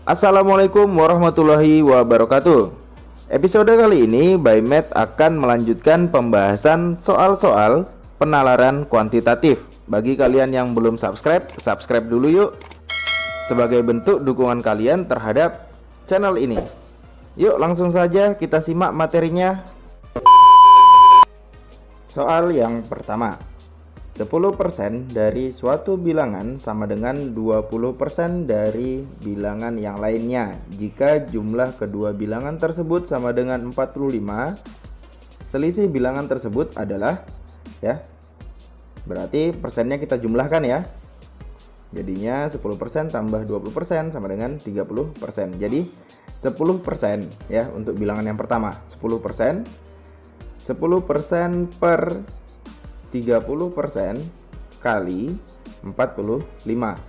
Assalamualaikum warahmatullahi wabarakatuh. Episode kali ini Bymed akan melanjutkan pembahasan soal-soal penalaran kuantitatif. Bagi kalian yang belum subscribe dulu yuk, sebagai bentuk dukungan kalian terhadap channel ini. Yuk langsung saja kita simak materinya. Soal yang pertama, 10% dari suatu bilangan sama dengan 20% dari bilangan yang lainnya. Jika jumlah kedua bilangan tersebut sama dengan 45, selisih bilangan tersebut adalah, ya, berarti persennya kita jumlahkan ya. Jadinya 10% tambah 20% sama dengan 30%. Jadi 10% ya untuk bilangan yang pertama. 10% per 30% kali 45.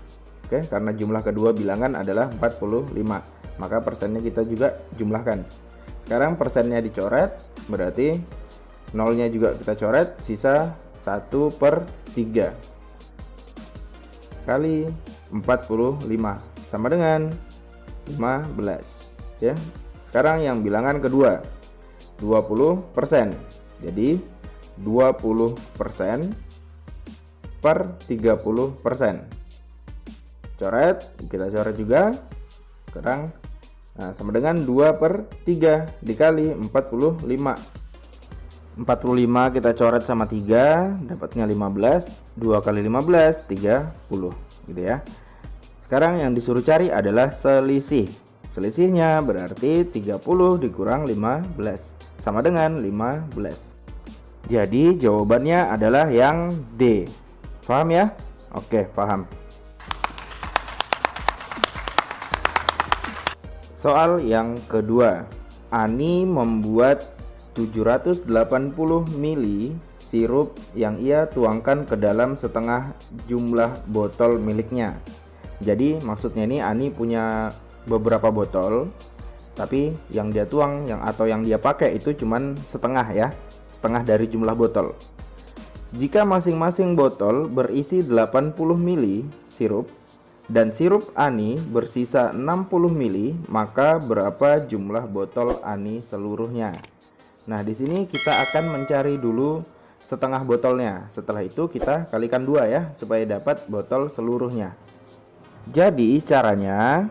Oke, karena jumlah kedua bilangan adalah 45, maka persennya kita juga jumlahkan. Sekarang persennya dicoret, berarti nolnya juga kita coret, sisa 1/3 kali 45 sama dengan 15 ya. Sekarang yang bilangan kedua 20%. Jadi 20% per 30%. Coret, kita coret juga. Sekarang sama dengan 2/3 dikali 45. 45 kita coret sama 3, dapatnya 15. 2 kali 15 30 gitu ya. Sekarang yang disuruh cari adalah selisih. Selisihnya berarti 30 dikurang 15 sama dengan 15. Jadi jawabannya adalah yang D. Paham ya? Oke, paham. Soal yang kedua. Ani membuat 780 ml sirup yang ia tuangkan ke dalam setengah jumlah botol miliknya. Jadi maksudnya ini Ani punya beberapa botol, tapi yang dia tuang atau yang dia pakai itu cuman setengah ya. Setengah dari jumlah botol. Jika masing-masing botol berisi 80 ml sirup dan sirup Ani bersisa 60 ml, maka berapa jumlah botol Ani seluruhnya? Nah, di sini kita akan mencari dulu setengah botolnya. Setelah itu kita kalikan 2 ya, supaya dapat botol seluruhnya. Jadi caranya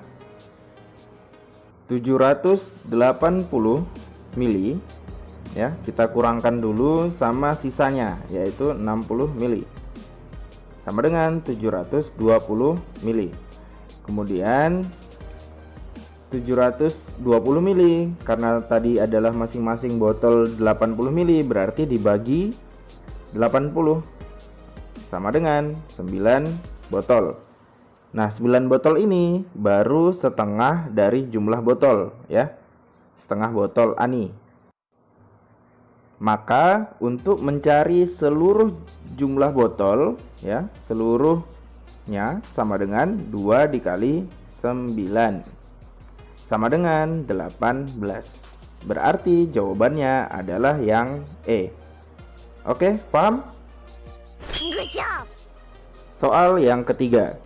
780 ml ya, kita kurangkan dulu sama sisanya yaitu 60 ml sama dengan 720 ml. Kemudian 720 ml karena tadi adalah masing-masing botol 80 ml, berarti dibagi 80 sama dengan 9 botol. Nah, 9 botol ini baru setengah dari jumlah botol ya. Setengah botol Ani. Maka untuk mencari seluruh jumlah botol ya, seluruhnya sama dengan 2 dikali 9 sama dengan 18. Berarti jawabannya adalah yang E. Oke, paham? Good job. Soal yang ketiga.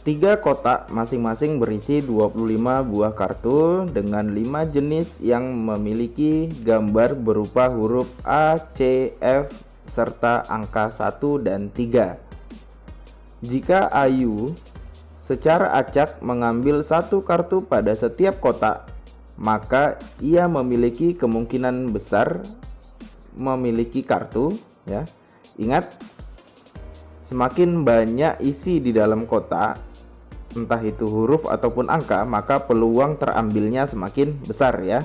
3 kotak masing-masing berisi 25 buah kartu dengan 5 jenis yang memiliki gambar berupa huruf A, C, F serta angka 1 dan 3. Jika Ayu secara acak mengambil 1 kartu pada setiap kotak, maka ia memiliki kemungkinan besar memiliki kartu ya. Ingat, semakin banyak isi di dalam kotak, entah itu huruf ataupun angka, maka peluang terambilnya semakin besar ya.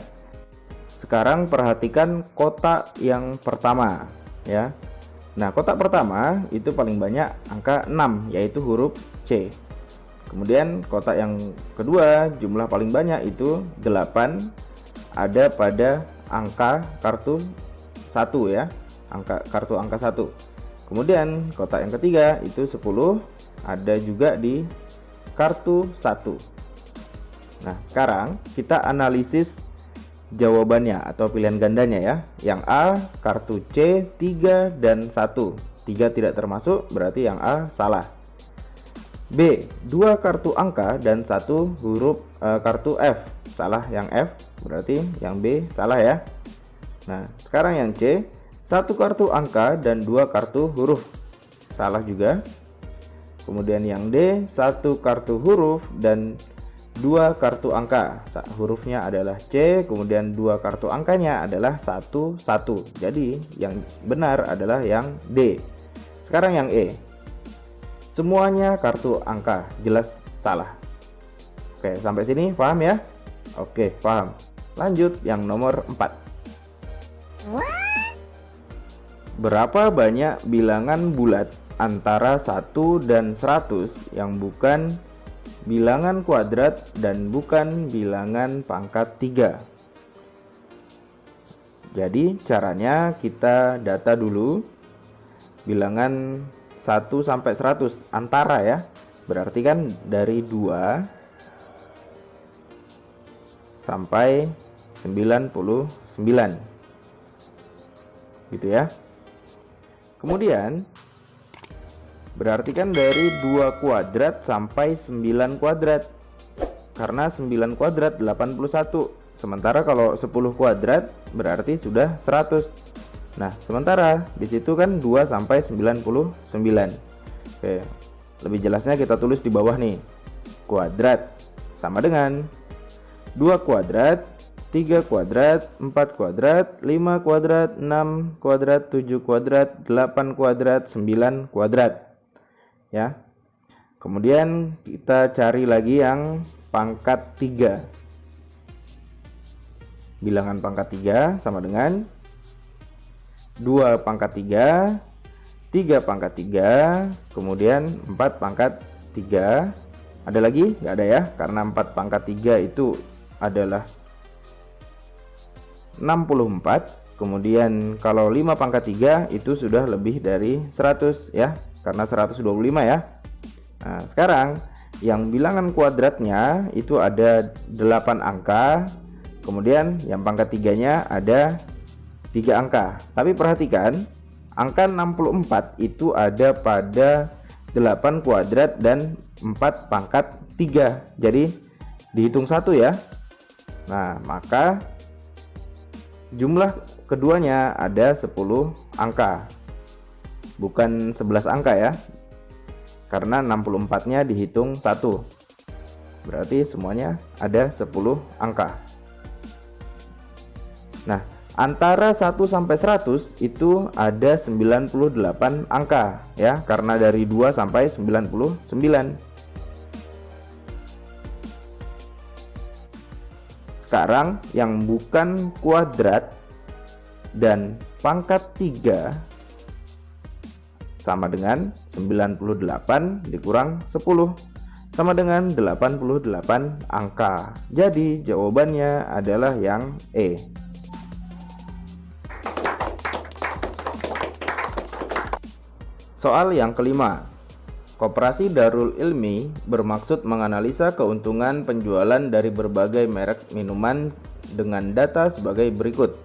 Sekarang perhatikan kotak yang pertama ya. Nah, kotak pertama itu paling banyak angka 6 yaitu huruf C. Kemudian kotak yang kedua jumlah paling banyak itu 8 ada pada angka kartu 1 ya. Kartu angka 1. Kemudian kotak yang ketiga itu 10 ada juga di kartu 1. Nah, sekarang kita analisis jawabannya atau pilihan gandanya ya. Yang A kartu C 3 dan 1. 3 tidak termasuk, berarti yang A salah. B, 2 kartu angka dan 1 huruf kartu F. Salah yang F, berarti yang B salah ya. Nah, sekarang yang C, 1 kartu angka dan 2 kartu huruf. Salah juga. Kemudian yang D, 1 kartu huruf dan 2 kartu angka. Hurufnya adalah C, kemudian 2 kartu angkanya adalah 1, 1. Jadi yang benar adalah yang D. Sekarang yang E, semuanya kartu angka, jelas salah. Oke, sampai sini paham ya? Oke, paham. Lanjut yang nomor 4. Berapa banyak bilangan bulat antara 1 dan 100 yang bukan bilangan kuadrat dan bukan bilangan pangkat 3? Jadi caranya kita data dulu bilangan 1 sampai 100 antara ya. Berarti kan dari 2 sampai 99 gitu ya. Kemudian berarti kan dari 2 kuadrat sampai 9 kuadrat, karena 9 kuadrat 81, sementara kalau 10 kuadrat berarti sudah 100. Nah, sementara di situ kan 2 sampai 99. Oke, lebih jelasnya kita tulis di bawah nih. Kuadrat sama dengan 2 kuadrat, 3 kuadrat, 4 kuadrat, 5 kuadrat, 6 kuadrat, 7 kuadrat, 8 kuadrat, 9 kuadrat. Ya. Kemudian kita cari lagi yang pangkat 3. Bilangan pangkat 3 sama dengan 2 pangkat 3, 3 pangkat 3, kemudian 4 pangkat 3. Ada lagi? Nggak ada ya, karena 4 pangkat 3 itu adalah 64. Kemudian kalau 5 pangkat 3 itu sudah lebih dari 100 ya, karena 125 ya. Nah, sekarang yang bilangan kuadratnya itu ada 8 angka. Kemudian yang pangkat 3-nya ada 3 angka. Tapi perhatikan, angka 64 itu ada pada 8 kuadrat dan 4 pangkat 3. Jadi dihitung 1 ya. Nah, maka jumlah keduanya ada 10 angka, bukan 11 angka ya, karena 64-nya dihitung 1. Berarti semuanya ada 10 angka. Nah, antara 1 sampai 100 itu ada 98 angka ya, karena dari 2 sampai 99. Sekarang yang bukan kuadrat dan pangkat 3 sama dengan 98 dikurang 10 sama dengan 88 angka. Jadi jawabannya adalah yang E. Soal yang kelima. Koperasi Darul Ilmi bermaksud menganalisa keuntungan penjualan dari berbagai merek minuman dengan data sebagai berikut.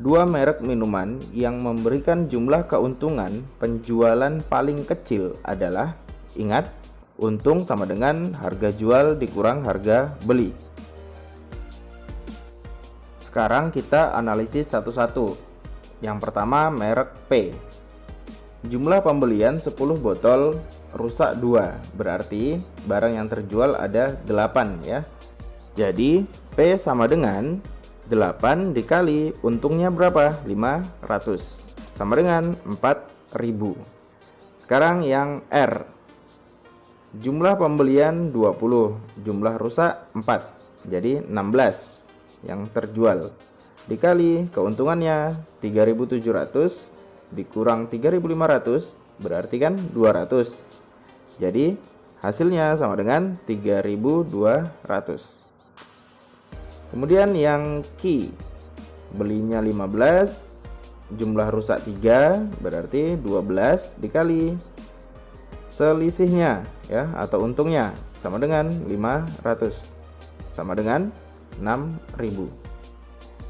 2 merek minuman yang memberikan jumlah keuntungan penjualan paling kecil adalah, ingat, untung sama dengan harga jual dikurang harga beli. Sekarang kita analisis satu-satu. Yang pertama merek P. Jumlah pembelian 10 botol, rusak 2, berarti barang yang terjual ada 8 ya. Jadi P sama dengan 8 dikali untungnya berapa? 500 sama dengan 4000. Sekarang yang R. Jumlah pembelian 20, jumlah rusak 4, jadi 16 yang terjual dikali keuntungannya 3700 dikurang 3.500 berarti kan 200. Jadi hasilnya sama dengan 3.200. Kemudian yang Q, belinya 15, jumlah rusak 3 berarti 12 dikali selisihnya ya, atau untungnya sama dengan 500 sama dengan 6.000.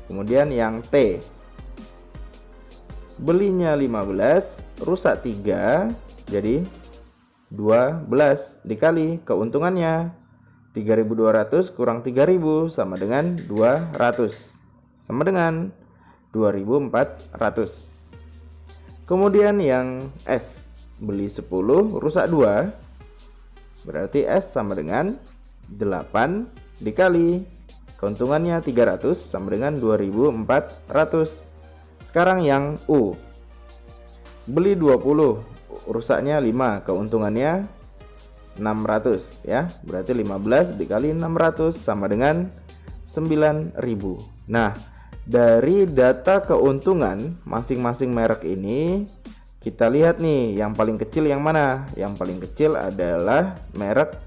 Kemudian yang T, belinya 15, rusak 3, jadi 12 dikali keuntungannya 3.200 kurang 3.000 sama dengan 200. Sama dengan 2.400. Kemudian yang S, beli 10 rusak 2. Berarti S sama dengan 8 dikali keuntungannya 300 sama dengan 2.400. Sekarang yang U, beli 20 rusaknya 5, keuntungannya 600 ya. Berarti 15 dikali 600 sama dengan 9.000. Nah, dari data keuntungan masing-masing merek ini kita lihat nih yang paling kecil yang mana. Yang paling kecil adalah merek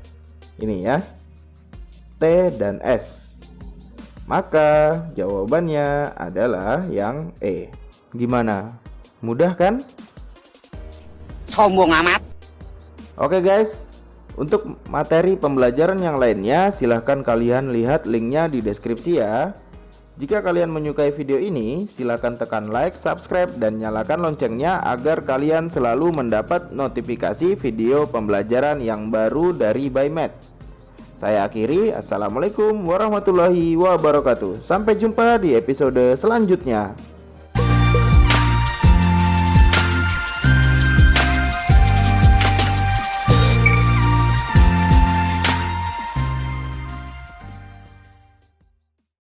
ini ya, T dan S. Maka jawabannya adalah yang E. Gimana? Mudah kan? Sombong amat. Oke guys, untuk materi pembelajaran yang lainnya silahkan kalian lihat linknya di deskripsi ya. Jika kalian menyukai video ini, silahkan tekan like, subscribe, dan nyalakan loncengnya agar kalian selalu mendapat notifikasi video pembelajaran yang baru dari ByMath. Saya akhiri, assalamualaikum warahmatullahi wabarakatuh. Sampai jumpa di episode selanjutnya.